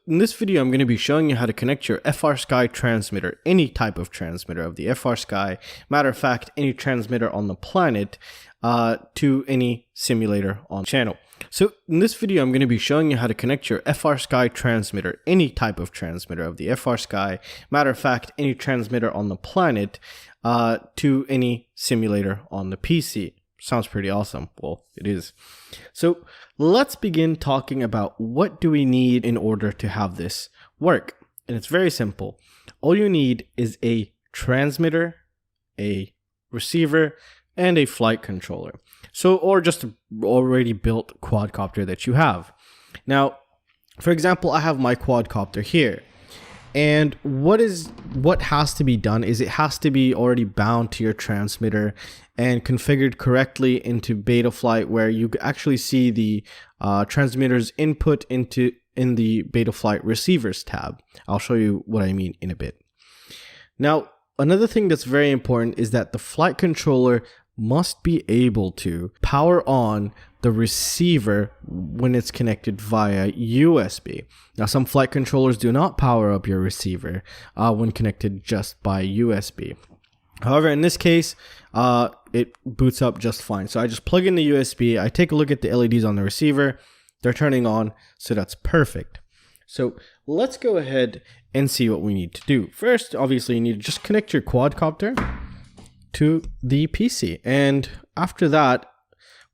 in this video, I'm going to be showing you how to connect your FrSky transmitter, any type of transmitter of the FrSky, matter of fact, any transmitter on the planet, to any simulator on the channel. So in this video, I'm going to be showing you how to connect your FrSky transmitter, any type of transmitter of the FrSky, matter of fact, any transmitter on the planet, to any simulator on the PC. Sounds pretty awesome. Well, it is. So let's begin talking about what do we need in order to have this work. And it's very simple. All you need is a transmitter, a receiver, and a flight controller. So, or just an already built quadcopter that you have. Now, for example, I have my quadcopter here. And what has to be done is it has to be already bound to your transmitter and configured correctly into Betaflight, where you actually see the transmitter's input in the Betaflight receivers tab. I'll show you what I mean in a bit. Now, another thing that's very important is that the flight controller must be able to power on the receiver when it's connected via USB. Now, some flight controllers do not power up your receiver when connected just by USB. However, in this case, it boots up just fine. So I just plug in the USB, I take a look at the LEDs on the receiver, they're turning on, so that's perfect. So let's go ahead and see what we need to do. First, obviously, you need to just connect your quadcopter to the PC. And after that,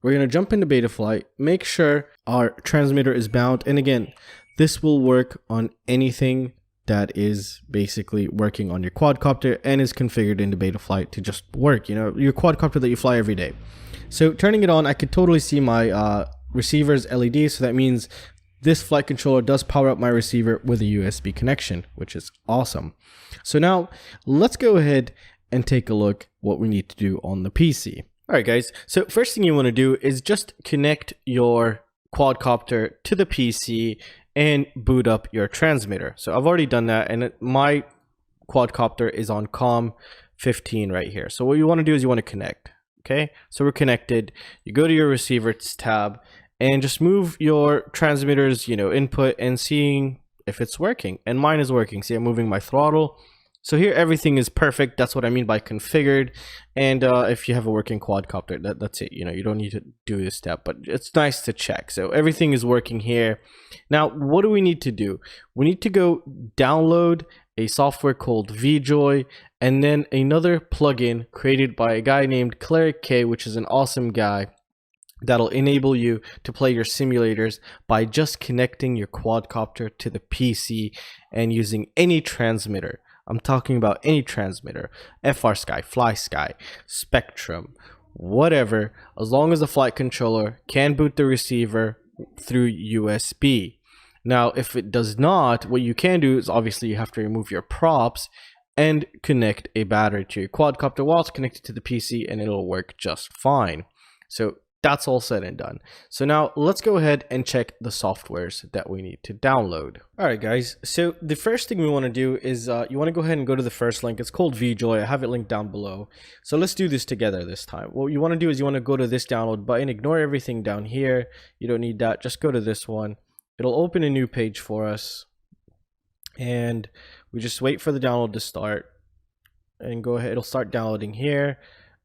we're going to jump into Betaflight, make sure our transmitter is bound. And again, this will work on anything that is basically working on your quadcopter and is configured into Betaflight to just work, you know, your quadcopter that you fly every day. So turning it on, I could totally see my receiver's LED. So that means this flight controller does power up my receiver with a USB connection, which is awesome. So now let's go ahead and take a look what we need to do on the PC. All right, guys. So first thing you want to do is just connect your quadcopter to the PC and boot up your transmitter. So I've already done that, and my quadcopter is on COM 15 right here. So what you want to do is you want to connect. Okay, so we're connected. You go to your receivers tab and just move your transmitter's, input and seeing if it's working. And mine is working. See, I'm moving my throttle. So here everything is perfect. That's what I mean by configured. And if you have a working quadcopter, that's it. You don't need to do this step, but it's nice to check. So everything is working here. Now, what do we need to do? We need to go download a software called vJoy, and then another plugin created by a guy named Cleric K, which is an awesome guy, that'll enable you to play your simulators by just connecting your quadcopter to the PC and using any transmitter. I'm talking about any transmitter, FrSky, flysky, Spectrum, whatever, as long as the flight controller can boot the receiver through USB. Now, if it does not, what you can do is obviously you have to remove your props and connect a battery to your quadcopter while it's connected to the PC, and it'll work just fine. So that's all said and done. So now let's go ahead and check the softwares that we need to download. All right, guys. So the first thing we want to do is you want to go ahead and go to the first link. It's called vJoy. I have it linked down below. So let's do this together this time. What you want to do is you want to go to this download button. Ignore everything down here. You don't need that. Just go to this one. It'll open a new page for us. And we just wait for the download to start. And go ahead. It'll start downloading here.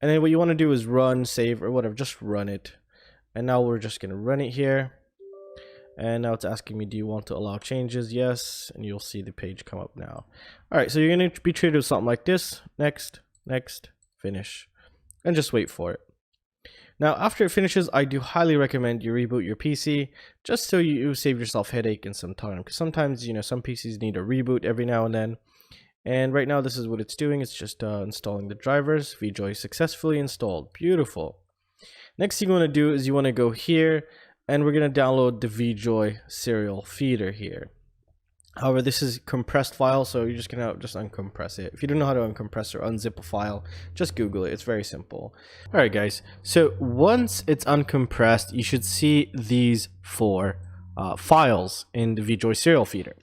And then what you want to do is run, save, or whatever. Just run it. And now we're just going to run it here. And now it's asking me, do you want to allow changes? Yes. And you'll see the page come up now. All right. So you're going to be treated with something like this. Next, next, finish. And just wait for it. Now, after it finishes, I do highly recommend you reboot your PC just so you save yourself headache and some time. Because sometimes, some PCs need a reboot every now and then. And right now, this is what it's doing. It's just installing the drivers. vJoy successfully installed. Beautiful. Next thing you want to do is you want to go here, and we're going to download the vJoy serial feeder here. However, this is a compressed file, so you're just going to uncompress it. If you don't know how to uncompress or unzip a file, just Google it. It's very simple. All right, guys. So once it's uncompressed, you should see these 4 files in the vJoy serial feeder.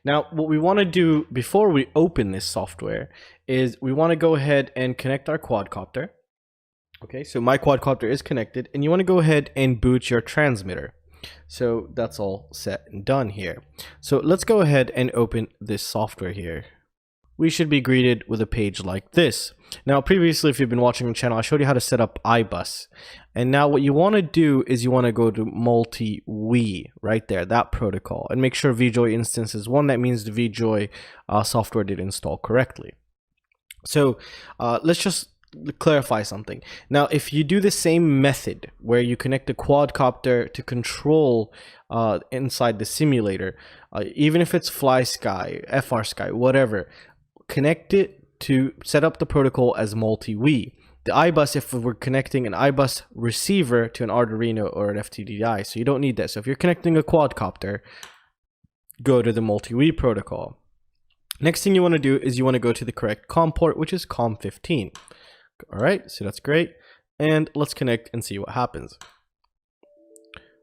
Now, what we want to do before we open this software is we want to go ahead and connect our quadcopter. Okay, so my quadcopter is connected, and you want to go ahead and boot your transmitter. So that's all set and done here. So let's go ahead and open this software here. We should be greeted with a page like this. Now, previously, if you've been watching the channel, I showed you how to set up iBus. And now what you want to do is you want to go to multi-we right there, that protocol, and make sure vJoy instance is 1. That means the vJoy software did install correctly. So let's just clarify something. Now, if you do the same method where you connect the quadcopter to control inside the simulator, even if it's FlySky, FrSky, whatever, connect it to set up the protocol as multi-we. The iBus, if we're connecting an iBus receiver to an Arduino or an FTDI, so you don't need that. So if you're connecting a quadcopter, go to the multi-we protocol. Next thing you want to do is you want to go to the correct COM port, which is COM15. All right, so that's great. And let's connect and see what happens.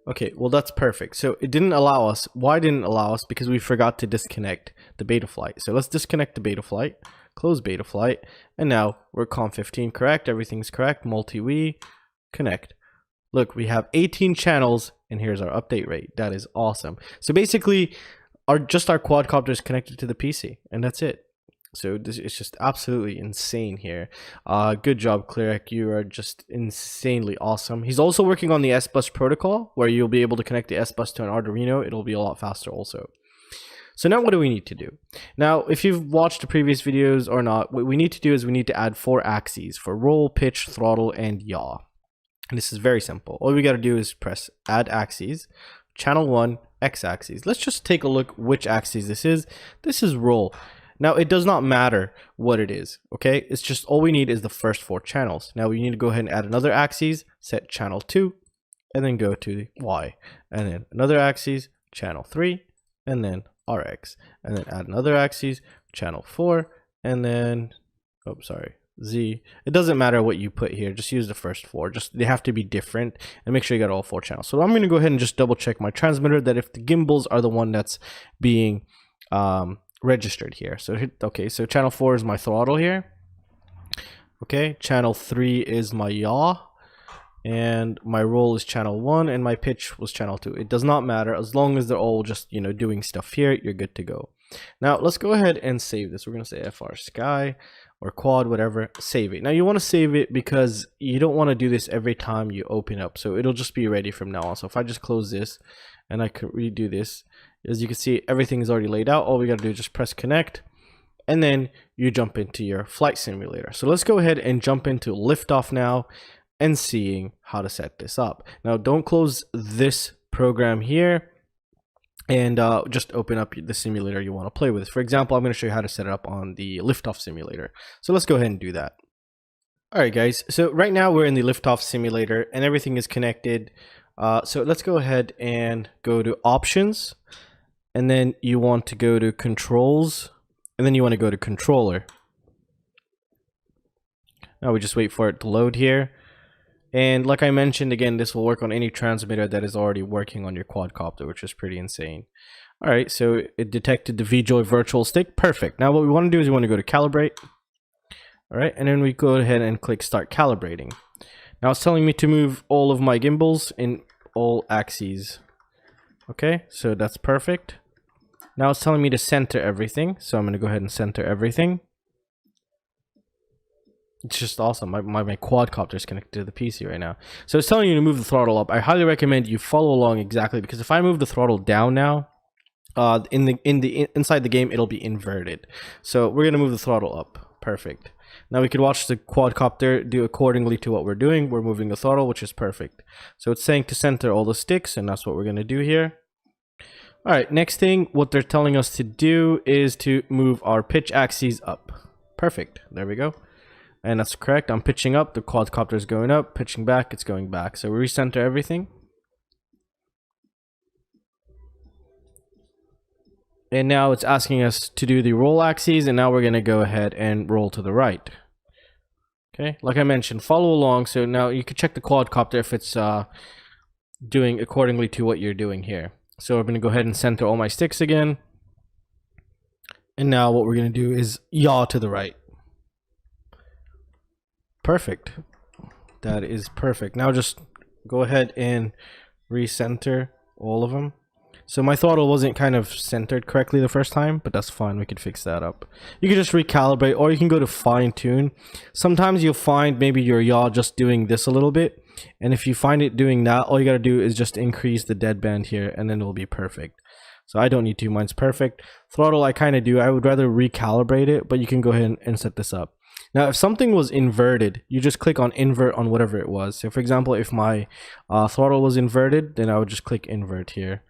Okay, well, that's perfect. So it didn't allow us. Why didn't it allow us? Because we forgot to disconnect the Betaflight. So let's disconnect the Betaflight, close Betaflight, and now we're COM15 correct. Everything's correct. Multi-we, connect. Look, we have 18 channels, and here's our update rate. That is awesome. So basically, our quadcopter is connected to the PC, and that's it. So this is just absolutely insane here. Good job, Cleric. You are just insanely awesome. He's also working on the S-Bus protocol, where you'll be able to connect the S-Bus to an Arduino. It'll be a lot faster also. So now what do we need to do? Now, if you've watched the previous videos or not, what we need to do is we need to add 4 axes for roll, pitch, throttle, and yaw. And this is very simple. All we got to do is press add axes, channel 1, x-axis. Let's just take a look which axis this is. This is roll. Now, it does not matter what it is, okay? It's just all we need is the first 4 channels. Now, we need to go ahead and add another axis, set channel 2, and then go to Y. And then another axis, channel 3, and then RX. And then add another axis, channel 4, and then, oh, sorry, Z. It doesn't matter what you put here. Just use the first 4. Just they have to be different, and make sure you got all 4 channels. So I'm going to go ahead and just double check my transmitter that if the gimbals are the one that's being registered here. So okay, so channel 4 is my throttle here. Okay, channel 3 is my yaw, and my roll is channel 1, and my pitch was channel 2. It does not matter as long as they're all just, you know, doing stuff here. You're good to go. Now let's go ahead and save this. We're gonna say FrSky or quad, whatever. Save it. Now you want to save it because you don't want to do this every time you open up. So it'll just be ready from now on. So if I just close this and I could redo this, as you can see, everything is already laid out. All we got to do is just press connect, and then you jump into your flight simulator. So let's go ahead and jump into liftoff now and seeing how to set this up. Now, don't close this program here, and just open up the simulator you want to play with. For example, I'm going to show you how to set it up on the liftoff simulator. So let's go ahead and do that. All right, guys. So right now we're in the liftoff simulator, and everything is connected. So let's go ahead and go to options. And then you want to go to controls, and then you want to go to controller. Now we just wait for it to load here. And like I mentioned, again, this will work on any transmitter that is already working on your quadcopter, which is pretty insane. All right, so it detected the vJoy virtual stick. Perfect. Now what we want to do is we want to go to calibrate. All right, and then we go ahead and click start calibrating. Now it's telling me to move all of my gimbals in all axes. Okay, so that's perfect. Now it's telling me to center everything, so I'm going to go ahead and center everything. It's just awesome. My quadcopter is connected to the PC right now. So it's telling you to move the throttle up. I highly recommend you follow along exactly, because if I move the throttle down now, inside the game it'll be inverted. So we're going to move the throttle up. Perfect. Now we can watch the quadcopter do accordingly to what we're doing. We're moving the throttle, which is perfect. So it's saying to center all the sticks, and that's what we're going to do here. All right, next thing, what they're telling us to do is to move our pitch axes up. Perfect. There we go. And that's correct. I'm pitching up. The quadcopter is going up. Pitching back, it's going back. So we recenter everything. And now it's asking us to do the roll axes, and now we're going to go ahead and roll to the right. Okay, like I mentioned, follow along. So now you can check the quadcopter if it's doing accordingly to what you're doing here. So I'm going to go ahead and center all my sticks again. And now what we're going to do is yaw to the right. Perfect. That is perfect. Now just go ahead and recenter all of them. So my throttle wasn't kind of centered correctly the first time, but that's fine. We could fix that up. You can just recalibrate, or you can go to fine tune. Sometimes you'll find maybe your yaw just doing this a little bit. And if you find it doing that, all you got to do is just increase the deadband here, and then it'll be perfect. So I don't need to, mine's perfect. Throttle, I kind of do. I would rather recalibrate it, but you can go ahead and set this up. Now, if something was inverted, you just click on invert on whatever it was. So for example, if my throttle was inverted, then I would just click invert here.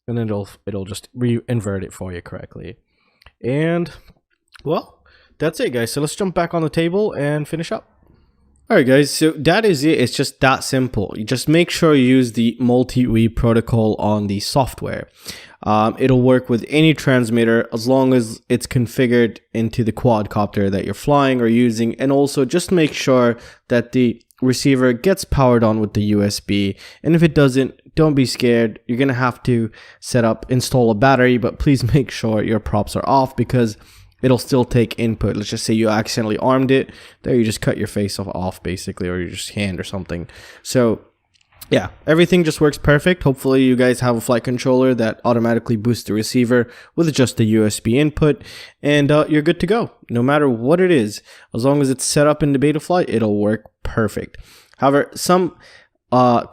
And then it'll just re-invert it for you correctly. And well, that's it, guys. So let's jump back on the table and finish up. Alright guys, so that is it. It's just that simple. You just make sure you use the multi-weave protocol on the software. It'll work with any transmitter as long as it's configured into the quadcopter that you're flying or using. And also just make sure that the receiver gets powered on with the USB. And if it doesn't, don't be scared. You're gonna have to install a battery, but please make sure your props are off because it'll still take input. Let's just say you accidentally armed it. There, you just cut your face off basically, or your just hand or something. So yeah, everything just works perfect. Hopefully you guys have a flight controller that automatically boosts the receiver with just the USB input, and you're good to go. No matter what it is, as long as it's set up in the Betaflight, it'll work perfect. However, some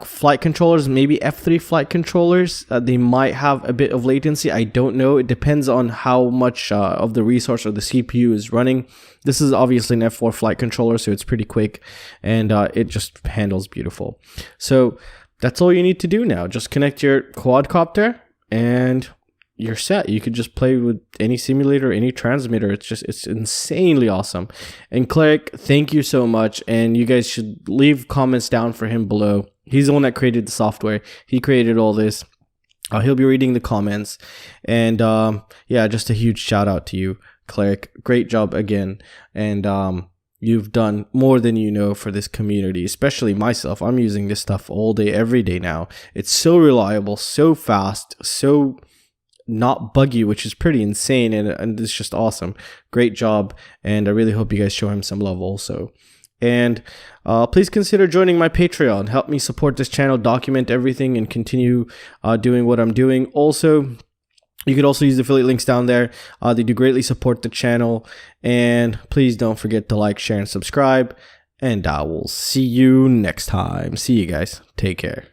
flight controllers, maybe F3 flight controllers, they might have a bit of latency. I don't know. It depends on how much of the resource or the CPU is running. This is obviously an F4 flight controller, so it's pretty quick, and it just handles beautiful. So that's all you need to do now. Just connect your quadcopter and you're set. You could just play with any simulator, any transmitter. It's insanely awesome. And Cleric, thank you so much. And you guys should leave comments down for him below. He's the one that created the software. He created all this. He'll be reading the comments. And yeah, just a huge shout out to you, Cleric. Great job again. And you've done more than you know for this community, especially myself. I'm using this stuff all day, every day now. It's so reliable, so fast, so not buggy, which is pretty insane, and it's just awesome. Great job, and I really hope you guys show him some love also. And please consider joining my Patreon. Help me support this channel, document everything, and continue doing what I'm doing. Also, you could also use the affiliate links down there. They do greatly support the channel. And please don't forget to like, share, and subscribe. And I will see you next time. See you guys. Take care.